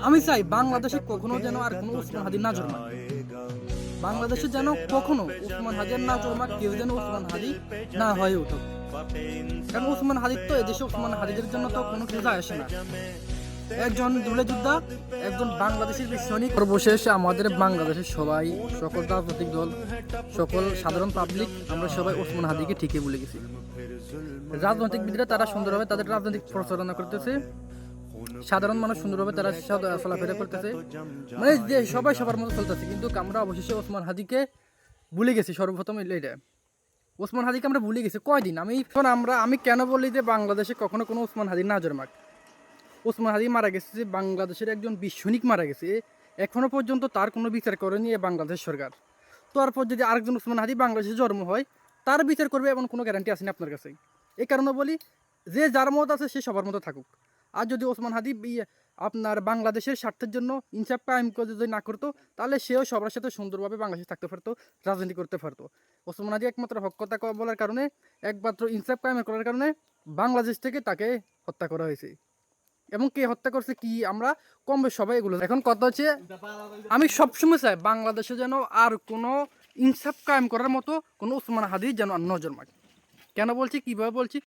আমি চাই বাংলাদেশে কখনো যেন আর কোনো ওসমান হাদি না জন্মায়, বাংলাদেশে যেন কখনো ওসমান হাদি আর না জন্মায়, কেউ যেন ওসমান হাদি না হয়ে উঠুক। কারণ ওসমান হাদির তো এদেশে ওসমান হাদিদের জন্য তো কোনো কিছু যায় আসে না। একজন দুলে যোদ্ধা, একজন বাংলাদেশের সৈনিক। সর্বশেষ আমাদের বাংলাদেশের সবাই, সকল রাজনৈতিক দল, সকল সাধারণ পাবলিক, আমরা সবাই ওসমান হাদিকে ঠিকই বলে গেছি। রাজনৈতিকবিদরা তারা সুন্দরভাবে তাদের রাজনৈতিক প্রচারণা করতেছে, সাধারণ মানুষ সুন্দরভাবে তারা চলাফেরা করতেছে, মানে যে সবাই সবার মতো চলতেছে, কিন্তু আমরা অবশেষে ওসমান হাদিকে ভুলে গেছি। সর্বপ্রথম এটা ওসমান হাদিকে আমরা ভুলে গেছি কয়দিন। আমি কেন বলি যে বাংলাদেশে কখনো কোনো ওসমান হাদি না জন্মাক। ওসমান হাদি মারা গেছে, যে বাংলাদেশের একজন বিশ্বনিক মারা গেছে, এখনো পর্যন্ত তার কোনো বিচার করেনি বাংলাদেশ সরকার। তারপর যদি আরেকজন ওসমান হাদি বাংলাদেশে জন্ম হয়, তার বিচার করবে এমন কোনো গ্যারান্টি আছে না আপনার কাছে? এই কারণে বলি যে যার মত আছে সে সবার মতো থাকুক। আর যদি ওসমান হাদি আপনার বাংলাদেশের স্বার্থের জন্য ইনসাফ কায়েম যদি না করতো, তাহলে সেও সবার সাথে সুন্দরভাবে বাংলাদেশে থাকতে পারতো, রাজনীতি করতে পারতো। ওসমান হাদি একমাত্র হক কথা বলার কারণে, একমাত্র ইনসাফ কায়েম করার কারণে বাংলাদেশ থেকে তাকে হত্যা করা হয়েছে। এবং কে হত্যা করছে কি আমরা কম বেশ সবাই এগুলো। এখন কথা হচ্ছে, আমি সবসময় চাই বাংলাদেশে যেন আর কোনো ইনসাফ কায়েম করার মতো কোনো ওসমান হাদি যেন ন জন্মায়। কেন বলছি, কিভাবে বলছি,